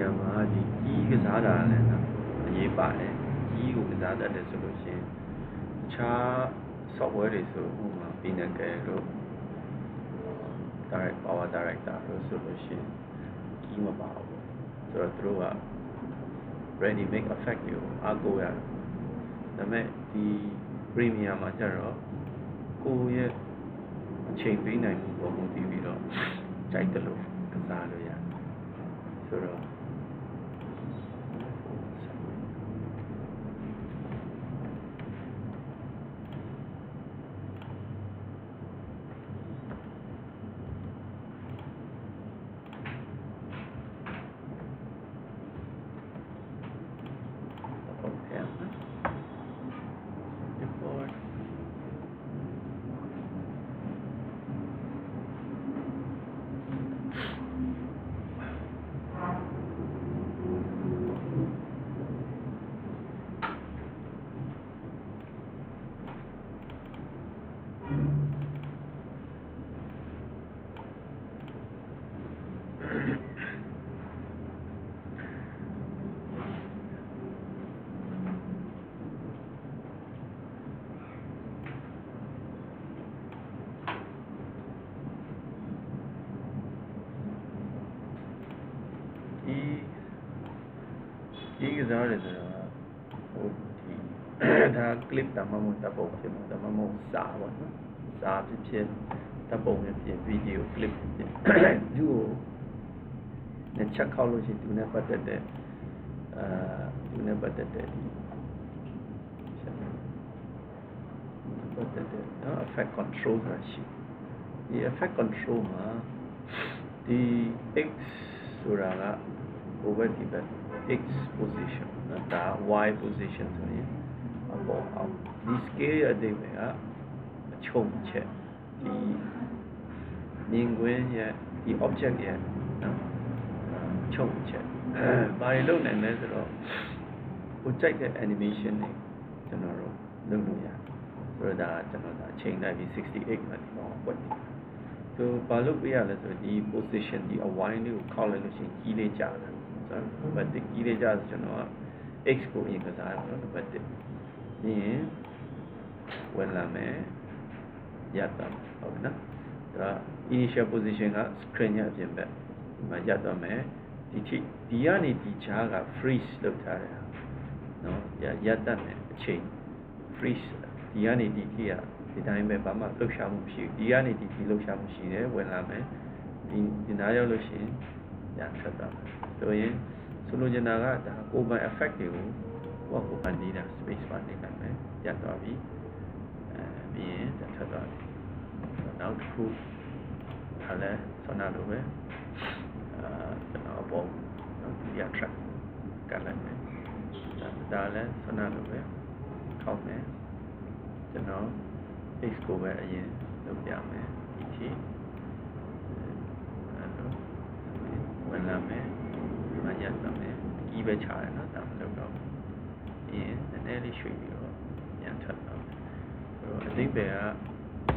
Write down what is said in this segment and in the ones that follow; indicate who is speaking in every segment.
Speaker 1: ရမှာဒီကြီးကစားတာလည်းအရေးပါတယ်ကြီးကိုကစားတတ်တယ်ဆိုလို့ရှိရင်တခြား software တွေဆိုဥပမာ Pinnacle တို့ Direct Power Director တို့ဆိုလို့ရှိရင်ကြီးမပါဘူးဆိုတော့သူတို့က ready make effect ကိုအားကိုးရတယ်ဒါပေမဲ့ဒီ Premium မှာကျတော့ကိုယ့်ရဲ့အချိန်ပေးနိုင်မှုပေါ်မူတည်ပြီးတော့ကြိုက်တယ်လို့ကစားလို့ရတယ်ဆိုတော့ဒီကစားရတယ်ဆိုတော့ဟိုဒီဒါ clip တမမို့တပ်ပုံဖြစ်မှာတမမို့စာပေါ့နော်စာဖြစ်တပ်ပုံဖြစ် video clip ဖြစ်သူ့ကိုနဲ့ချက်ခောက်လို့ရှိရင်သူနဲ့ပတ်သက်တဲ့သူနဲ့ပတ်သက်တဲ့ဒီပတ်သက်တဲ့နော် effect control ဆိုတာရှိဒီ effect control မှာဒီ x ဆိုတာက over ဒီဘက်x position ဒါ y position ဆိုရင်အပေါ်အောက်ဒီ scale ရဲ့အဓိပ္ပာယ်ကအချုံချက်ဒီမြင်ကွင်းရဲ့ဒီ object ရဲ့နော်ချုံချက်ဘာတွေလုပ်နိုင်လဲဆိုတော့ကိုကြိုက်တဲ့ animation တွေကျွန်တော်တို့လုပ်လို့ရတယ်ဆိုတော့ဒါကျွန်တော်အချိန်လိုက်ပြီး68မှာဒီတော့ပတ်တယ်ဆိုဘာလုပ်ပြရလဲဆိုတော့ဒီ position ဒီ align လေးကိုခောက်လိုက်လို့ရှိရင်ကြီးလေးကြာတယ်ဘတ်တစ်ကြီးလေးကြာဆိုကျွန်တော်က x ကိုအရင်ကစားရအောင်ဘတ်တစ်ပြီးရင်ဝင်လာမယ်ရတော့ဟုတ်နော်ဒါ initial position က screen ရဲ့အပြင်ဘက်ဒီမှာရတော့မယ်ဒီကနေဒီချားက freeze လုပ်ထားတယ်နော်ရတတ်မယ်အချိန် freeze ဒီကနေဒီထိကဒီတိုင်းပဲဘာမှလှုပ်ရှားမှုမရှိဘူးဒီကနေဒီထိလှုပ်ရှားမှုရှိတယ်ဝင်လာမယ်ဒီနားရောက်လို့ရှိရင်ရထွက်သွားမယ်ဆိုရင်ဆိုလိုချင်တာကဒါကိုယ်ပိုင် effect တွေကိုကိုယ်ဖန်တီးတာ space bar နေနိုင်မယ်ရသွားပြီပြီးရင်ထွက်သွားပြီနောက်တစ်ခုဒါလည်းဆောနာလိုပဲကျွန်တော်ပုံဒီရ track ကလည်းမယ်ဒါလည်းဆောနာလိုပဲခောက်မယ်ကျွန်တော် x ကိုပဲအရင်လုပ်ပြမယ်ဒီထိဝင်လာမယ်ဒီမှာရသွားမယ်ကြီးပဲချရတယ်နော်ဒါမလုပ်တော့ဘူးပြီးရင်နည်းနည်းလေးရွှေ့ပြီးတော့ပြန်ထွက်တော့အဓိပ္ပာယ်က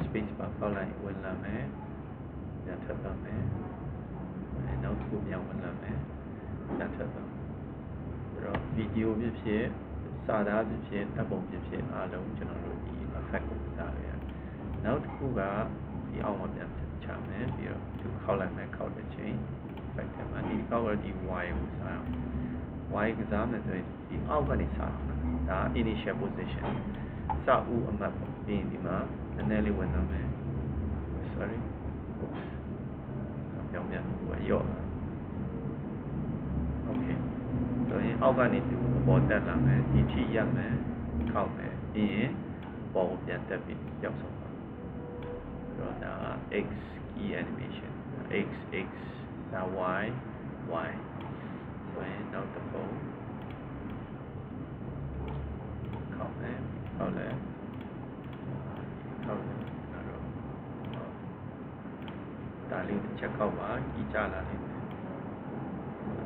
Speaker 1: space bar ဖောက်လိုက်ဝင်လာမယ်ပြန်ထွက်တော့မယ်နောက်တစ်ခုပြန်ဝင်လာမယ်ပြန်ထွက်တော့အဲ့တော့ video ဖြစ်ဖြစ်စာသားဖြစ်ဖြစ်တပ်ပုံဖြစ်ဖြစ်အားလုံးကျွန်တော်တို့ဒီ effect ကိုစားရတယ်နောက်တစ်ခုကဒီအောက်မှာပြန်ချမယ်ပြီးတော့သူခောက်လိုက်မယ်ခောက်တဲ့ချိန် effect မှာဒီခောက်ကဒီ y ကိုစားအောင် y ကစားမယ်ဆိုရင်ဒီအောက်ကနေစားအောင်ဒါ initial position စဦးအမှတ်ပေါ့ပြီးရင်ဒီမှာနည်းနည်းလေးဝင်တော့မယ် sorry ပြောင်းပြန်ဟိုရော့ okay ဆိုရင်အောက်ကနေသူပေါ်တက်လာမယ်ဒီထိရမယ်ခောက်မယ်ပြီးရင်ပေါ်ကိုပြန်တက်ပြီးရောက်ဆုံးပါတော့ဒါ x key animation x x ဒါ y y ဆိုရင်နောက်တစ်ပုံခောက်မယ်ခောက်လဲခောက်တယ်ဒါလေးတစ်ချက်ခောက်ပါကြီးကြလာလိမ့်မယ်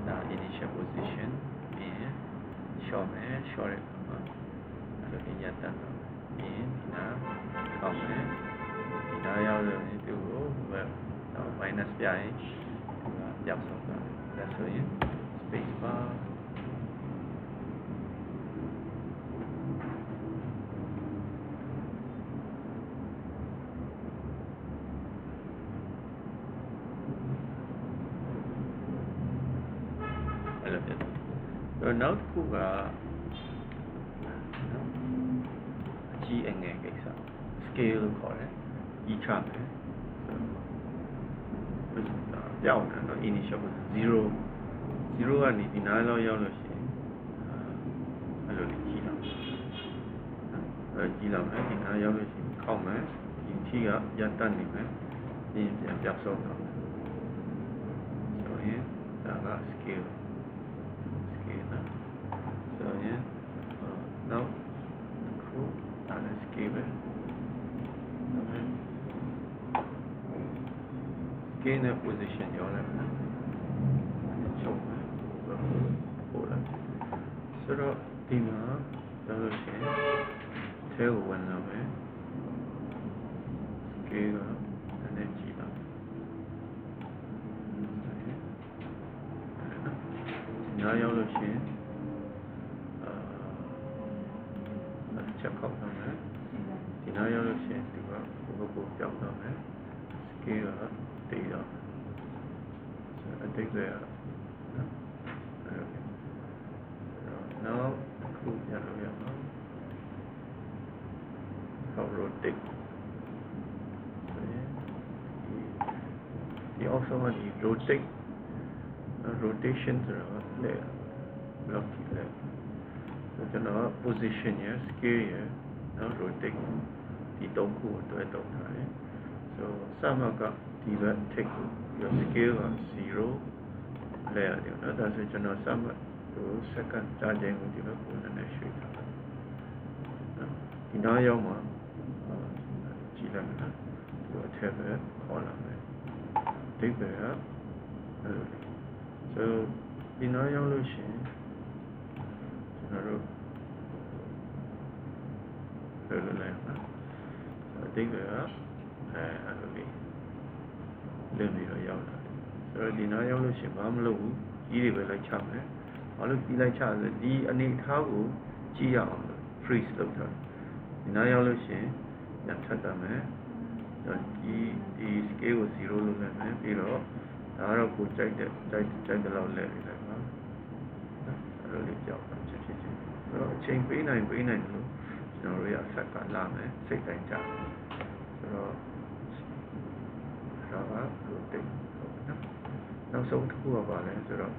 Speaker 1: ဒါ initial position ပြီးရင် short မယ် short ရမှာအဲ့လိုရတတ်တော့ပြီးရင်ဒီနာခောက်မယ်ဒီနာရောက်လို့သူ့ကိုminus ပြရင်ပြောက်ဆုံးသွားတယ်ဒါဆိုရင် space bar. Rồi now cũng là G angle cái sao scale gọi là E chart này, giao nó initial zero là thì nào lo giao là gì, rồi chỉ làm cái thì nào giao là gì không ấy, chỉ là gia tăng này mấy, thì giảm số đó, rồi đó là scale. So yeah, now cool. Let's give it. Gain a position your left. Choke. Hold on. So that tima, the tail one of it. Scale and then G up. Now you're looking. Check out on it. Thì nó giao được xem thì có cuộc chọn đó này, scale ở tỷ đó, sẽ take về nó khu nhà rồi nó how rotate. Thì also when you rotate, rotation rồi để block lại. Cho nó position nhé, scale nó rotate thì tổng khu tôi tổng thái. So sama ka thì vậy take your scale on zero layer điều đó ta sẽ cho nó sama to second charging của thì nó cũng là suy thẳng. Thì nó giống mà chỉ là nó tôi theo về khó làm này, take về so thì nó giống luôn chứ. Rồi lại tính rồi đó, lên đi rồi giao rồi đi nói giao lúc xem bám lâu, chỉ để về lại chậm đấy, ở lúc đi lại chậm rồi đi anh ấy tháo của chỉ vào freeze lâu thôi, đi nói giao lúc xem nhận thật là mấy, rồi đi scale của zero luôn là mấy, vì đó đó là cuộc chạy được lâu lên thì lại mà, rồi đi giao rồi trên cái này luôn. Nó rồi affect cả làm ấy, sẽ đánh trả rồi rotate nó sống thua vào này rồi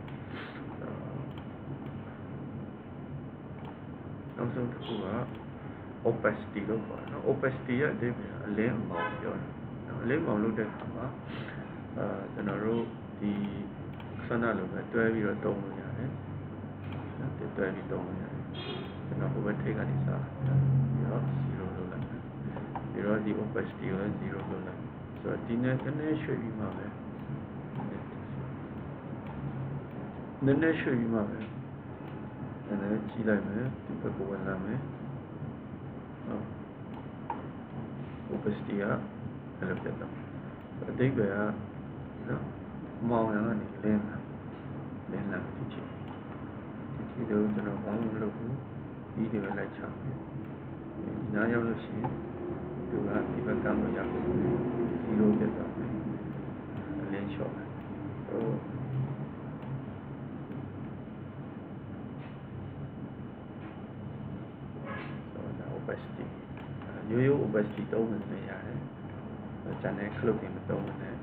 Speaker 1: nó sống thua vào opacity đâu gọi nó opacity á để lấy màu rồi lấy màu lúc đấy hả cho nó rồi thì sau này lúc này tôi bị rồi tông rồi nhá để tôi bị tông rồi nó có vấn đề cái gì sao? Đó, zero luôn là, vì đó thì opacity là zero luôn là, so tí nữa cái này suy bị mà vậy, nên này suy bị mà vậy, cái này chỉ lại mấy, thì phải cố gắng làm mấy, opacity á, là được đó, và tiếp về á, màu nó này lên làm cái gì, đâu cho nó bóng lâu đi thì phải lại chậm, nó nhau lúc xí, từ là thì phải cam vào dạng zero để tạo lên short, so là opacity, yếu opacity tốt hơn này vậy, cho nên club thì mình tốt hơn này,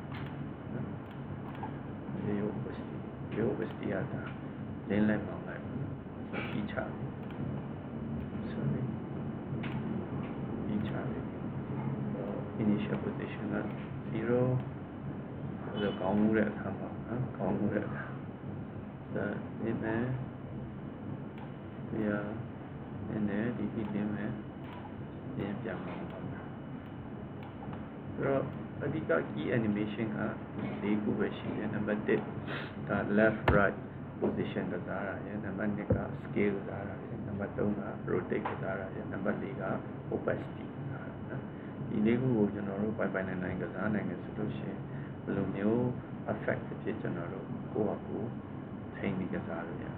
Speaker 1: yếu opacity à ta, lên lại mỏng lại, chỉ chạm. Initial position là zero, rồi có ngũ rẽ thẳng vào, có ngũ rẽ thẳng, rồi đến này, bây giờ đến này đi đến này, đến giảm màu, rồi ở đây các key animation cả, đi cũng về xin này number 1, ta left right position đó ra rồi, number 2 का scale ra rồi, number 3 का rotate ra rồi, number 4 का opacity. Thì nếu của cho nó bài này cái giá này cái solution luôn nếu affect cái cho nó cố học ချိန်ပြီးကစားလို့ရတယ်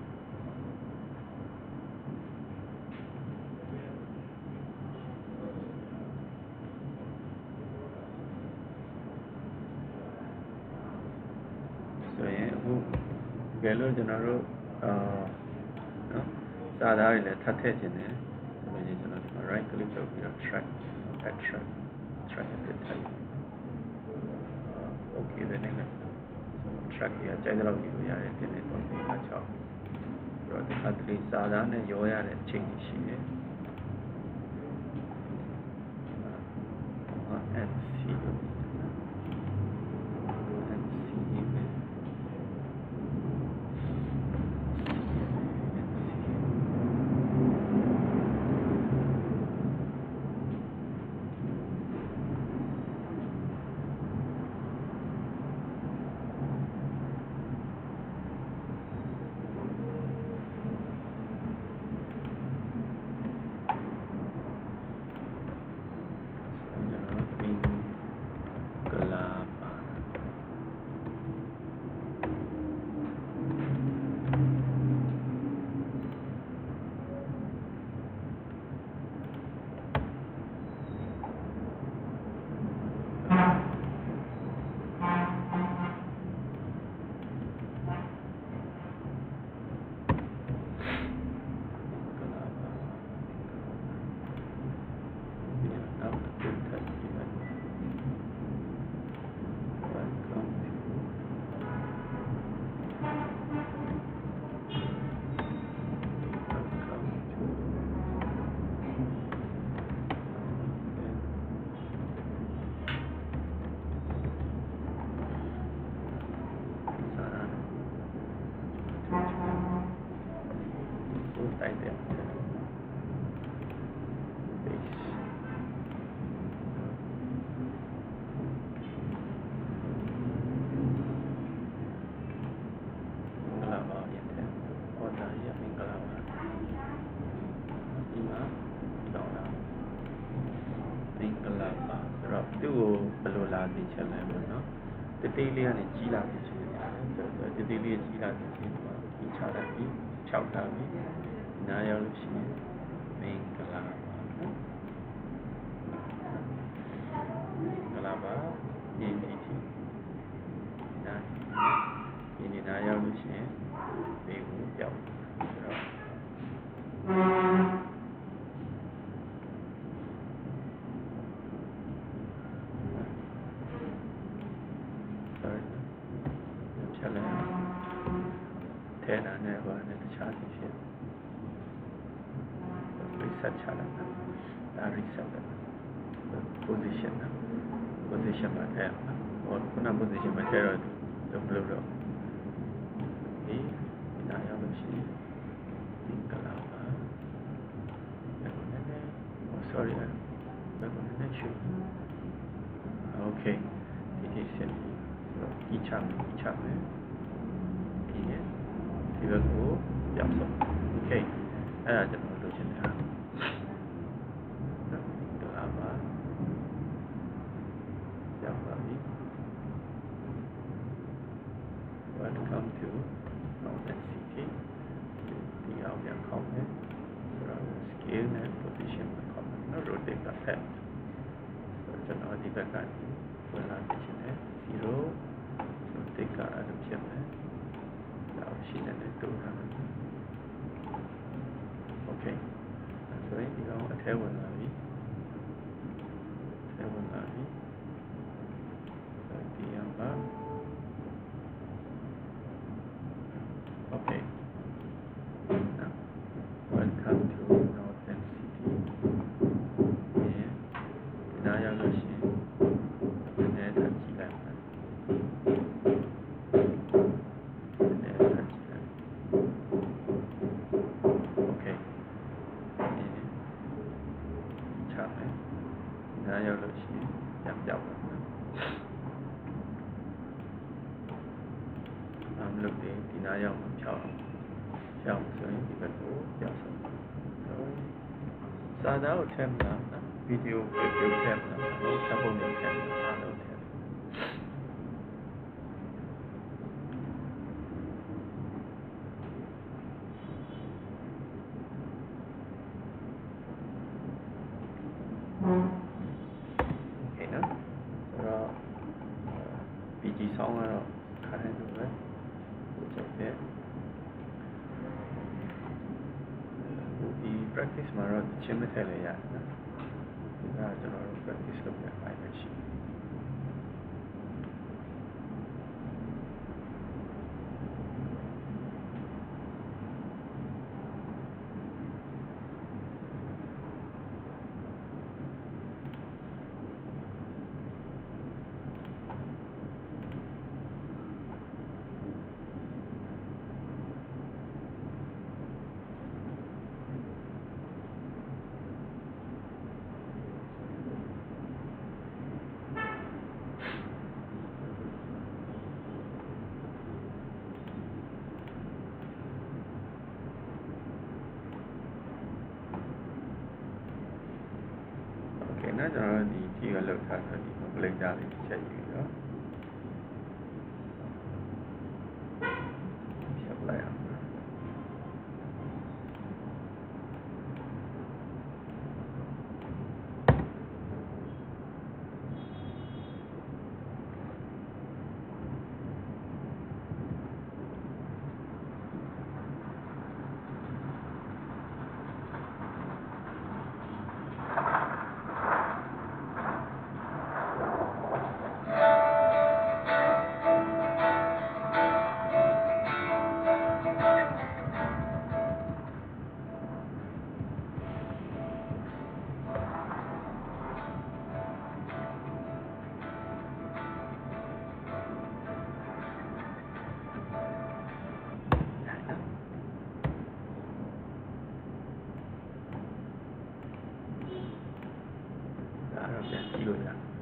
Speaker 1: ဆိုရင်အခုတကယ်လို့ကျွန်တော်တို့နော်စာသားတွေလည်းထပ်ထည့်ခြင်းတယ်ဆိုလို့ကျွန်တော်ဒီမှာ right click လုပ်ပြီးတော့ track add track နဲ့ထည့်okay ပဲနေမယ် track ကြီးအကြိုက်တော့ကြည့်လို့ရတယ်ဒီနေ့တော့ဒီမှာ6ပြီးတော့ဒီခါတည်းစာသားနဲ့ရောရတဲ့အချိန်ကြီးရှိတယ်NC လို့ သူ့ကိုဘယ်လိုလာသိချင်လဲပေါ့နော်တတိလေးကနေကြီးလာသိချင်တယ်ဆိုတော့တတိလေးကြီးလာသိချင်တော့ဒီ6လိုက်ပြီး6ထားပြီးနားရောက်လို့ရှိရင်မင်္ဂလာပါနော်မင်္ဂလာပါဒီနားဒီနားရောက်လို့ရှိရင်ဒီကိုကြောက်ဆိုတော့ထဲနာနဲ့ဘာနဲ့တခြားဖြစ်ဖြစ် reset ချလိုက်တာဒါ reset ပဲ position မှာထဲဟောခုန position မှာထဲတော့ဘယ်လိုတော့ဒီနားရောက်လို့ရှိရင်ဒီကလာပါဒါနဲ့ sorry ဒါနဲ့ရှု okay ဒီဆက်ဒီချမ်းမယ်ဒီဘက်ကိုပြောင်းဆုံး okay အဲ့ဒါကျွန်တော်လုပ်ချင်တာနော်ဒါပါပြောင်းပါပြီ welcome to Northern City ဒီအောင်ပြန်ခေါင်းနဲ့ဆိုတော့ scale နဲ့ position မှာခေါင်းနဲ့ rotate တာဆက်ဆိုတော့ကျွန်တော်ဒီဘက်ကနေဝင်လာချင်တယ်0 rotate ကအဲ့လိုဖြစ်မယ်ရှိတယ်တူတာโอเคဆိုရင်ဒီကောင်အထဲဝင်လာပြီဒီအောင်ပါโอเค now welcome to Northern City ဒီနားရောက်လို့ရှိရင်နည်းနည်းကြည့်လိုက်ပါရောက်လို့ရှိရင်ပြန်ပြောက်ပါမယ်။လုပ်တယ်ဒီနားရောက်မှဖြောက်အောင်ဆိုရင်ဒီဘက်ကိုပြောက်ဆုံး။စာသားကိုထည့်မလားနော်ဗီဒီယိုထည့်မလားဟိုသဘောနဲ့ထည့်မလားအားလုံးထည့်။ PG ဆောင်းကတော့ခါတိုင်းလိုပဲဟိုချက်တယ်ဒီ practice မှာတော့ချင်းမထည့်လဲရတယ်နော်ဒီကကျွန်တော်တို့ practice လုပ်တဲ့အပိုင်းပဲရှိနော်ကျွန်တော်ဒီဒီကလောက်ထားဆိုဒီပလိတ်သားလေးတစ်ချက်ယူရောဖြတ်လိုက်အောင်ပြန်ကြည့်လို့ရတယ်